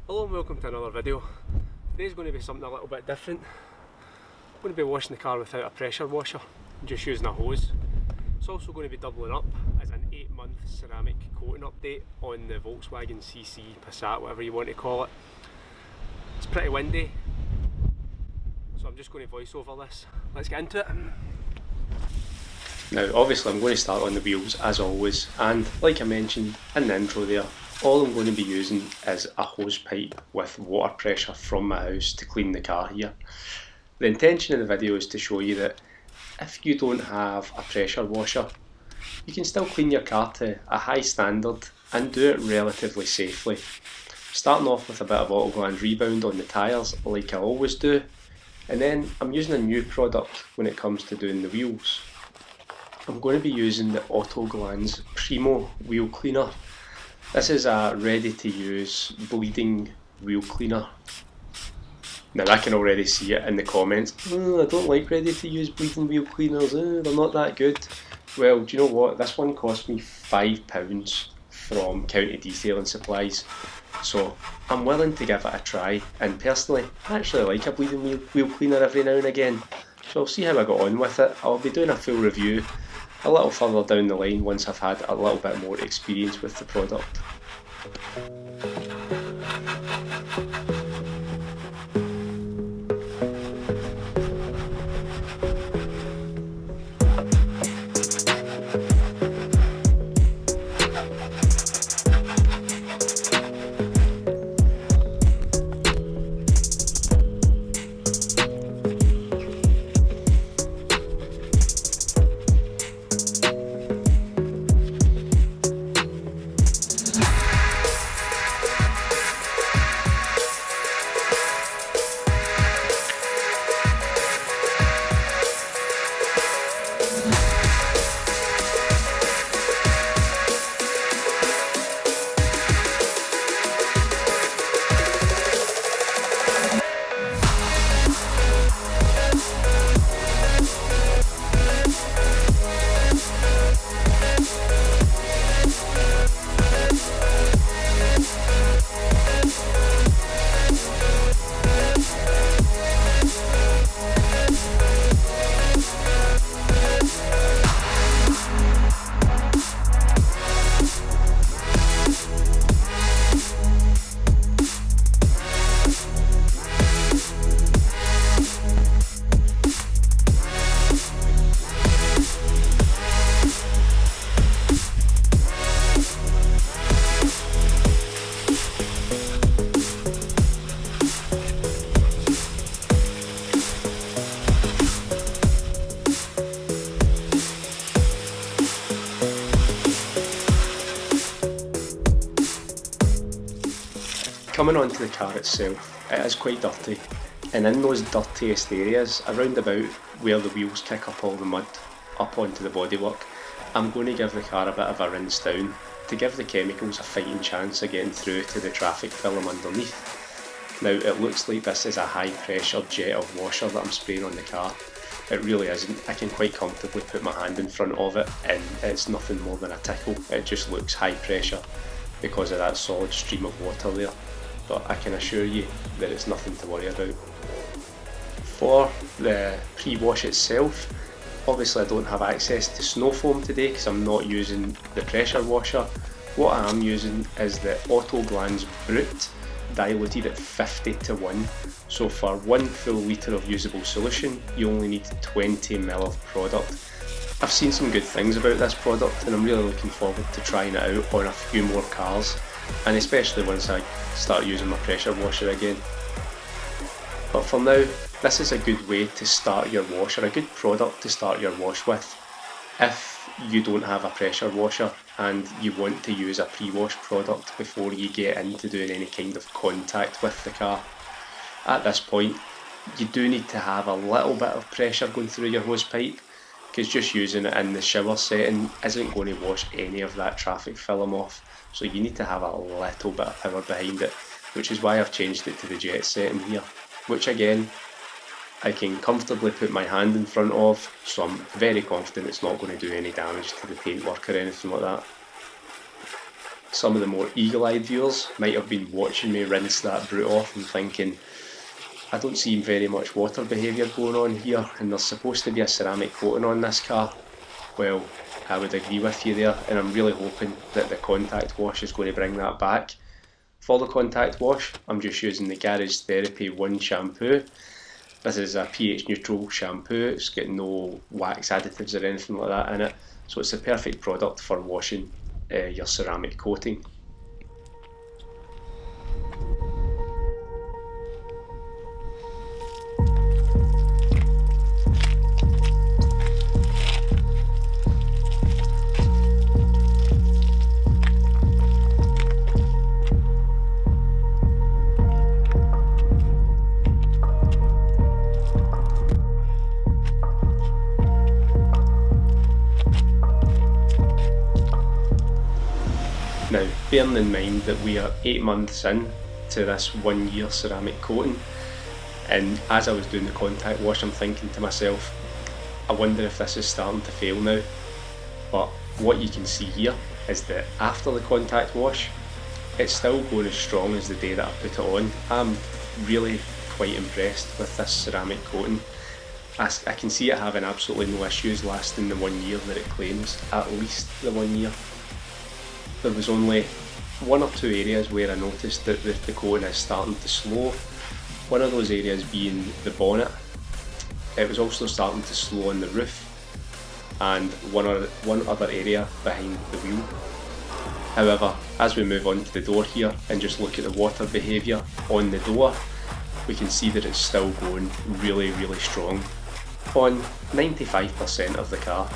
Hello and welcome to another video. Today's going to be something a little bit different. I'm going to be washing the car without a pressure washer, just using a hose. It's also going to be doubling up as an 8-month ceramic coating update on the Volkswagen CC, Passat, whatever you want to call it. It's pretty windy, so I'm just going to voice over this. Let's get into it. Now obviously I'm going to start on the wheels as always, and like I mentioned in the intro there, all I'm going to be using is a hose pipe with water pressure from my house to clean the car here. The intention of the video is to show you that if you don't have a pressure washer, you can still clean your car to a high standard and do it relatively safely. Starting off with a bit of Autogland Rebound on the tyres like I always do, and then I'm using a new product when it comes to doing the wheels. I'm going to be using the Autogland's Primo wheel cleaner. This is a ready to use bleeding wheel cleaner. Now I can already see it in the comments, I don't like ready to use bleeding wheel cleaners, they're not that good. Well, do you know what, this one cost me £5 from County Detailing Supplies, so I'm willing to give it a try, and personally I actually like a bleeding wheel cleaner every now and again, so I'll see how I got on with it. I'll be doing a full review a little further down the line once I've had a little bit more experience with the product. Coming onto the car itself, it is quite dirty, and in those dirtiest areas, around about where the wheels kick up all the mud up onto the bodywork, I'm going to give the car a bit of a rinse down to give the chemicals a fighting chance of getting through to the traffic film underneath. Now it looks like this is a high pressure jet of washer that I'm spraying on the car. It really isn't. I can quite comfortably put my hand in front of it and it's nothing more than a tickle. It just looks high pressure because of that solid stream of water there. But I can assure you that it's nothing to worry about. For the pre-wash itself, obviously I don't have access to snow foam today because I'm not using the pressure washer. What I am using is the Autogland's Brute, diluted at 50:1. So for 1 full litre of usable solution, you only need 20 ml of product. I've seen some good things about this product and I'm really looking forward to trying it out on a few more cars, and especially once I start using my pressure washer again. But for now, this is a good way to start your wash, or a good product to start your wash with. If you don't have a pressure washer and you want to use a pre-wash product before you get into doing any kind of contact with the car, at this point you do need to have a little bit of pressure going through your hose pipe, because just using it in the shower setting isn't going to wash any of that traffic film off. So you need to have a little bit of power behind it, which is why I've changed it to the jet setting here, which again I can comfortably put my hand in front of, so I'm very confident it's not going to do any damage to the paintwork or anything like that. Some of the more eagle-eyed viewers might have been watching me rinse that brute off and thinking, I don't see very much water behaviour going on here, and there's supposed to be a ceramic coating on this car. Well, I would agree with you there, and I'm really hoping that the contact wash is going to bring that back. For the contact wash, I'm just using the Garage Therapy 1 shampoo. This is a pH neutral shampoo, it's got no wax additives or anything like that in it, so it's the perfect product for washing your ceramic coating. Now, bearing in mind that we are 8 months in to this 1 year ceramic coating, and as I was doing the contact wash, I'm thinking to myself, I wonder if this is starting to fail now. But what you can see here is that after the contact wash, it's still going as strong as the day that I put it on. I'm really quite impressed with this ceramic coating. I can see it having absolutely no issues lasting the 1 year that it claims, at least the 1 year. There was only 1 or 2 areas where I noticed that the coating is starting to slow. One of those areas being the bonnet. It was also starting to slow on the roof, and one other area behind the wheel. However, as we move on to the door here and just look at the water behaviour on the door, we can see that it's still going really strong on 95% of the car.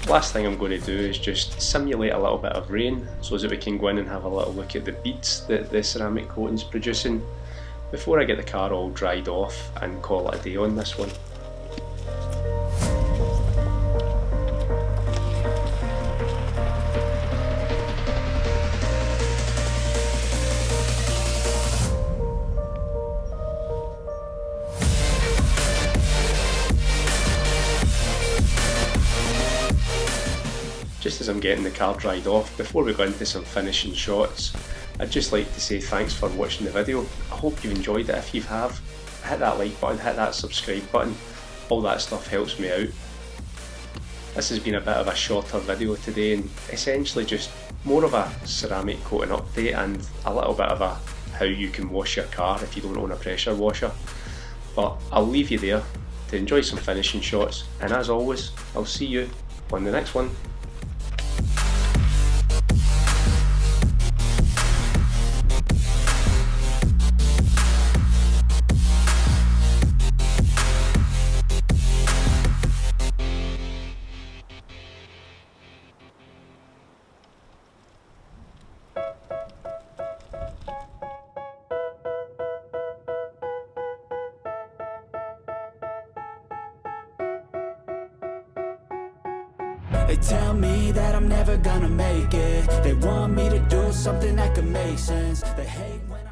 Last thing I'm going to do is just simulate a little bit of rain so that we can go in and have a little look at the beads that the ceramic coating's producing before I get the car all dried off and call it a day on this one. Just as I'm getting the car dried off, before we go into some finishing shots, I'd just like to say thanks for watching the video. I hope you enjoyed it. If you have, hit that like button, hit that subscribe button, all that stuff helps me out. This has been a bit of a shorter video today, and essentially just more of a ceramic coating update and a little bit of a how you can wash your car if you don't own a pressure washer. But I'll leave you there to enjoy some finishing shots, and as always, I'll see you on the next one. They tell me that I'm never gonna make it. They want me to do something that could make sense. They hate when I